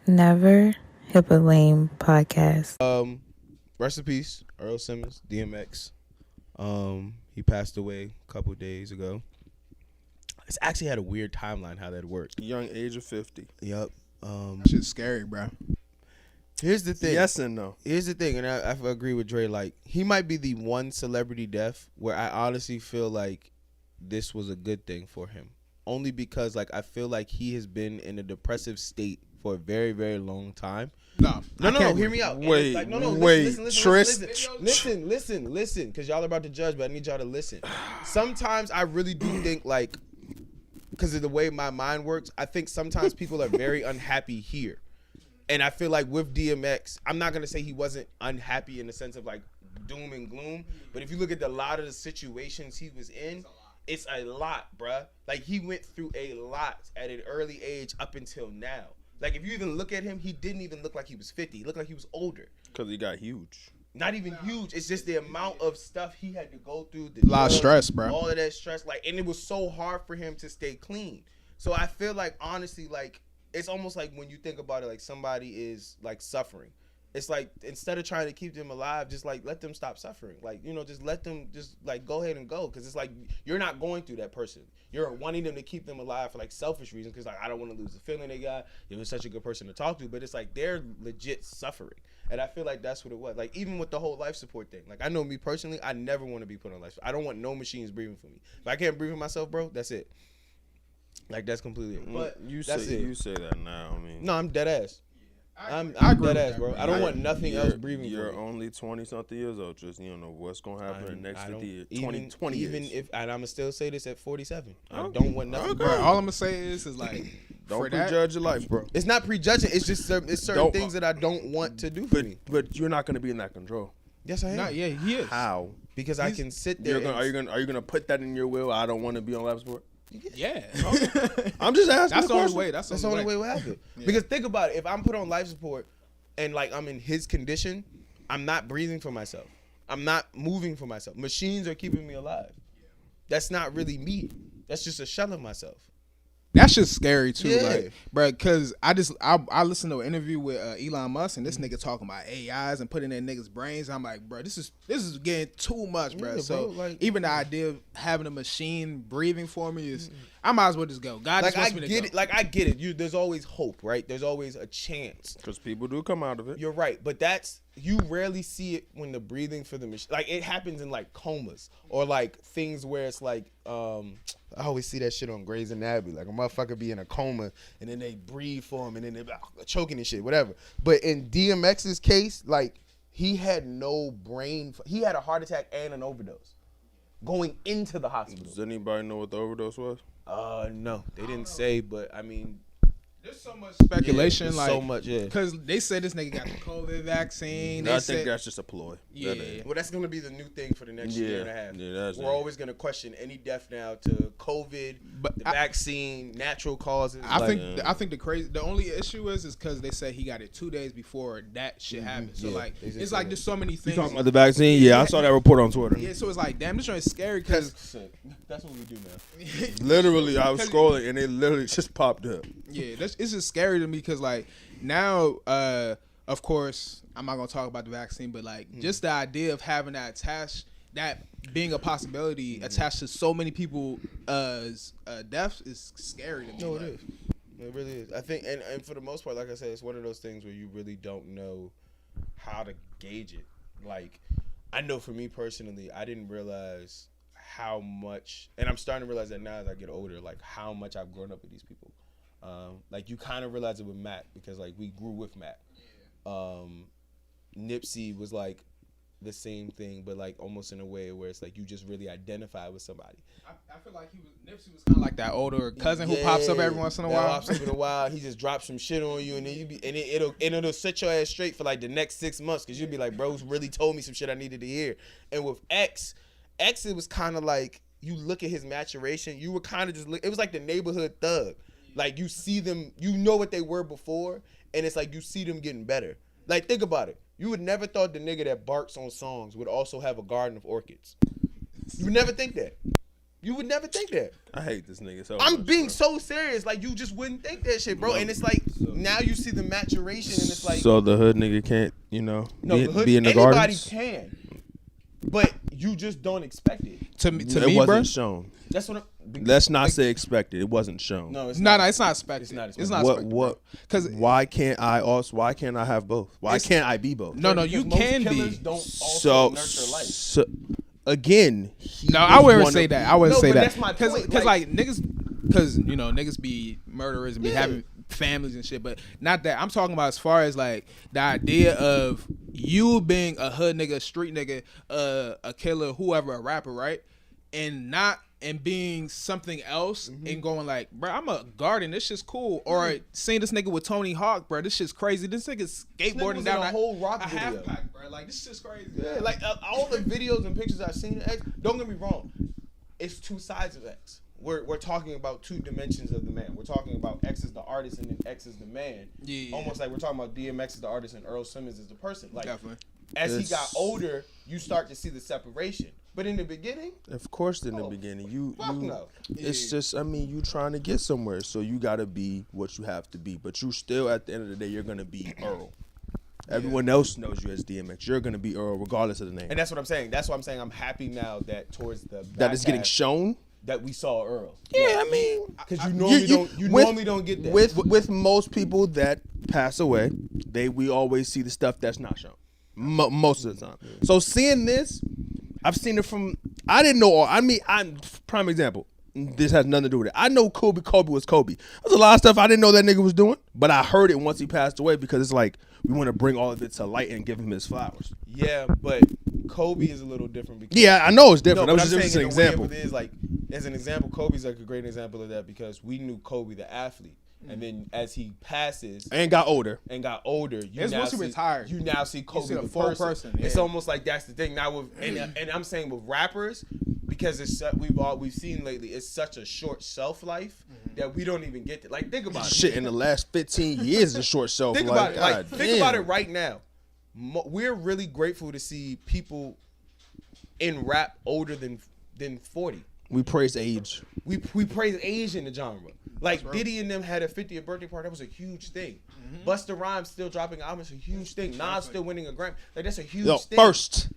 Never HIPAA Lame podcast. Rest in peace, Earl Simmons, DMX. He passed away a couple days ago. It's actually had a weird timeline how that worked. Young age of 50. Yep. Shit's scary, bro. Here's the thing. Yes and no. Here's the thing, and I agree with Dre. Like, he might be the one celebrity death where I honestly feel like this was a good thing for him. Only because, like, I feel like he has been in a depressive state for a very, very long time. No, Hear me out. Wait, listen, because y'all are about to judge, but I need y'all to listen. Sometimes I really do think, like, because of the way my mind works, I think sometimes people are very unhappy here. And I feel like with DMX, I'm not going to say he wasn't unhappy in the sense of, like, doom and gloom, but if you look at a lot of the situations he was in, it's a lot, bruh. Like, he went through a lot at an early age up until now. Like, if you even look at him, he didn't even look like he was 50. He looked like he was older. Because he got huge. Not even huge. It's just the amount of stuff he had to go through. A lot of stress, bro. All of that stress. Like, and it was so hard for him to stay clean. So I feel like, honestly, like, it's almost like when you think about it, like, somebody is, like, suffering. It's like, instead of trying to keep them alive, just, like, let them stop suffering. Like, you know, just let them just, like, go ahead and go. Because it's like, you're not going through that person. You're wanting them to keep them alive for, like, selfish reasons. Because, like, I don't want to lose the feeling they got. It was such a good person to talk to. But it's like, they're legit suffering. And I feel like that's what it was. Like, even with the whole life support thing. Like, I know me personally, I never want to be put on life support. I don't want no machines breathing for me. If I can't breathe for myself, bro, that's it. Like, that's completely it. But you that's say it. You say that now. I mean, No, I'm dead ass. I'm agree dead with ass, that, bro. bro. I don't want nothing else breathing You're for me. only 20-something years old. Just, you don't know what's going to happen in the next 50 years. 20 even years. if, and I'm going to still say this at 47. I Okay. don't want nothing. Bro, all I'm gonna say is like, Don't for that, prejudge your life, bro. It's not prejudging. It's just it's certain Don't- things that I don't want to do for me. But you're not going to be in that control. Yes, I am. not yeah, he is. How? Because I can sit there. Are you gonna put that in your will? I don't want to be on life support. Yeah, I'm just asking. that's the only question. way. That's That's the only way it will happen. Because think about it. If I'm put on life support and, like, I'm in his condition, I'm not breathing for myself. I'm not moving for myself. Machines are keeping me alive. That's not really me. That's just a shell of myself. That shit's scary too, Yeah. like, bro. Because I listened to an interview with Elon Musk, and this nigga talking about AIs and putting in niggas' brains. I'm like, bro, this is getting too much, bro. Yeah, So bro, like, even the idea of having a machine breathing for me is, I might as well just go. God Like, just I wants me to get go. it. Like, I get it. There's always hope, right? There's always a chance. Because people do come out of it. You're right, but you rarely see it when the breathing for the machine. Like, it happens in, like, comas or, like, things where it's like, I always see that shit on Grey's Anatomy. Like, a motherfucker be in a coma and then they breathe for him and then they choking and shit, whatever. But in DMX's case, like, he had no brain. He had a heart attack and an overdose going into the hospital. Does anybody know what the overdose was? No, they didn't say, but I mean, There's so much speculation, there's like so much, yeah. because they said this nigga got the COVID vaccine. They I said, think that's just a ploy. Yeah. That ain't- Well, that's going to be the new thing for the next year and a half. Yeah, that's We're it. always going to question any death now to COVID, But the vaccine, natural causes. I like, think the only issue is because they said he got it 2 days before that shit happened. So Yeah, like they just it's said like that. there's so many things. Talking about the vaccine? Yeah, I saw that report on Twitter. Yeah, so it's like damn, this joint is scary because sick. That's what we do now. Literally, I was scrolling and it literally just popped up. yeah, it's just scary to me because like now, of course, I'm not gonna talk about the vaccine, but like just the idea of having that attached, that being a possibility attached to so many people deaths is scary to me. No, it like, is. It really is. I think, and for the most part, like I said, it's one of those things where you really don't know how to gauge it. Like, I know for me personally, I didn't realize how much, and I'm starting to realize that now as I get older, like how much I've grown up with these people. Like, you kind of realize it with Matt because, like, we grew with Matt. Nipsey was like the same thing, but like almost in a way where it's like you just really identify with somebody. I feel like Nipsey was kind of like that older cousin who pops up every once in a while. Pops up in a while. He just drops some shit on you, and then it'll set your ass straight for like the next 6 months because you'll be like, bro, really told me some shit I needed to hear. And with X, it was kind of like you look at his maturation. You were kind of just it was like the neighborhood thug. Like, you see them, you know what they were before, and it's like you see them getting better. Like, think about it. You would never thought the nigga that barks on songs would also have a garden of orchids. You would never think that. You would never think that. I hate this nigga so I'm much, being bro. so serious. Like, you just wouldn't think that shit, bro. And it's like, now you see the maturation, and it's like... So the hood nigga can't, you know, No, be in the anybody gardens? can. But you just don't expect it. To It me, wasn't bro. shown. That's what Let's not say expected. It wasn't shown. No, it's No, not. it's not expected. It's not It's not What? expected. What? Because Why can't I have both? Why can't I be both? no, you Because can most killers be. don't also nurture life. So again, No, I wouldn't say that. I wouldn't No, say but that. that's my point. Because like niggas, because you know niggas be murderers and be having families and shit, but not that. I'm talking about as far as like the idea of you being a hood nigga, a street nigga, a killer, whoever, a rapper, right? And being something else and going like, bro, I'm a garden. This shit's cool. Or seeing this nigga with Tony Hawk, bro. This shit's crazy. This nigga's skateboarding down a whole rock a video. half pack, bro. Like this shit's crazy. Yeah, like all the videos and pictures I've seen of X, don't get me wrong, it's two sides of X. We're talking about two dimensions of the man. We're talking about X is the artist and then X is the man. Yeah. Almost like we're talking about DMX is the artist and Earl Simmons is the person. Like, definitely. As he got older, you start to see the separation. But in the beginning, of course, in the beginning, you no. It's just, I mean, you trying to get somewhere, so you gotta be what you have to be. But you still, at the end of the day, you're gonna be Earl. Everyone else knows you as DMX. You're gonna be Earl, regardless of the name. And that's what I'm saying. That's why I'm saying I'm happy now that towards the that is getting shown. That we saw Earl. Yeah, I mean, because you normally don't get that. With most people that pass away, we always see the stuff that's not shown. Most of the time. So seeing this, I've seen it from. I didn't know. I'm prime example. This has nothing to do with it. I know Kobe was Kobe. There's a lot of stuff I didn't know that nigga was doing, but I heard it once he passed away because it's like we want to bring all of it to light and give him his flowers. Yeah, but Kobe is a little different. Because I know it's different. No, That was just an example. It is like, as an example, Kobe's like a great example of that because we knew Kobe the athlete. And then as he passes and got older, you once he retired, you now see Kobe the full person. Yeah. It's almost like that's the thing now with and I'm saying with rappers because it's we've seen lately it's such a short shelf life that we don't even get to like think about shit in the last 15 years is short shelf think life. About it, think about it right now. We're really grateful to see people in rap older than 40. We praise age. We praise age in the genre. Like right. Diddy and them had a 50th birthday party. That was a huge thing. Busta Rhymes still dropping albums. A huge thing. Nas still winning a Grammy. Like that's a huge thing.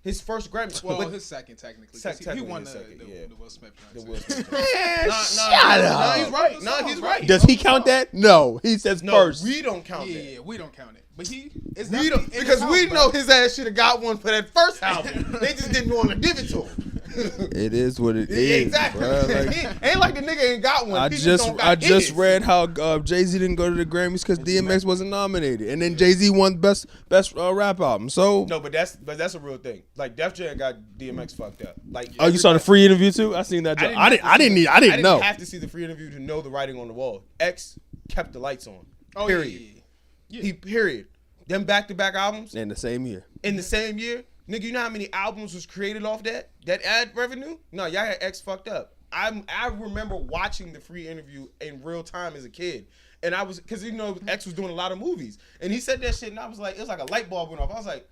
His first Grammy. Well, his second technically. He won the Will Smith. Shut up. He's right. No, he's right. Does he count that? No, he says first. We don't count that. Yeah, we don't count it. But because we know his ass should have got one for that first album. They just didn't want to give it to him. It is what it is. Exactly. Bro. Like, ain't like the nigga ain't got one. I just read how Jay-Z didn't go to the Grammys because DMX wasn't nominated, and then Jay-Z won best rap album. So no, but that's a real thing. Like Def Jam got DMX fucked up. Like you saw the free interview too? I seen that. I didn't know. Have to see the free interview to know the writing on the wall. X kept the lights on. Oh, period. Yeah. Period. Them back-to-back albums in the same year. Nigga, you know how many albums was created off that ad revenue? No, y'all had X fucked up. I remember watching the free interview in real time as a kid. And I was, because X was doing a lot of movies. And he said that shit and I was like, it was like a light bulb went off. I was like,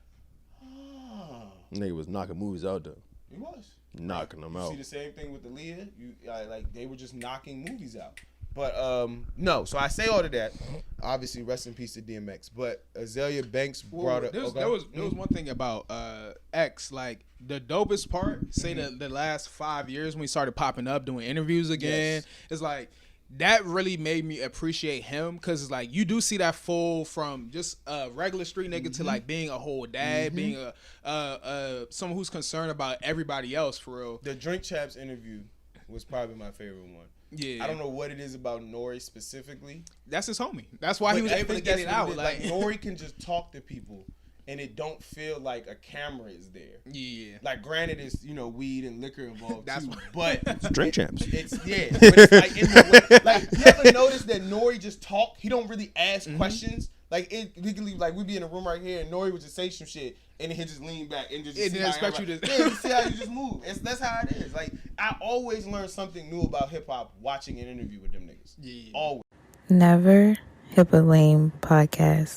oh. Nigga was knocking movies out though. He was. Knocking them out. See the same thing with the Leah? Like they were just knocking movies out. But no, so I say all of that. Obviously, rest in peace to DMX. But Azalea Banks brought up. There was one thing about X. Like the dopest part. Say the last 5 years when we started popping up doing interviews again. It's like that really made me appreciate him because it's like you do see that full from just a regular street nigga to like being a whole dad, being a someone who's concerned about everybody else for real. The Drink Champs interview was probably my favorite one. Yeah, I don't know what it is about Nori specifically. That's his homie. That's why he was able to get it out. Like Nori can just talk to people, and it don't feel like a camera is there. Yeah. Like granted, it's weed and liquor involved That's too, but it's Drink Champs. It's but it's like in the way. Like you ever notice that Nori just talk? He don't really ask questions. Like we can leave. Like we be in a room right here, and Nori would just say some shit. And then he just lean back and just expect you to. Yeah, see how you just move. That's how it is. Like I always learn something new about hip hop watching an interview with them niggas. Yeah, always. Never Hip a Lame podcast.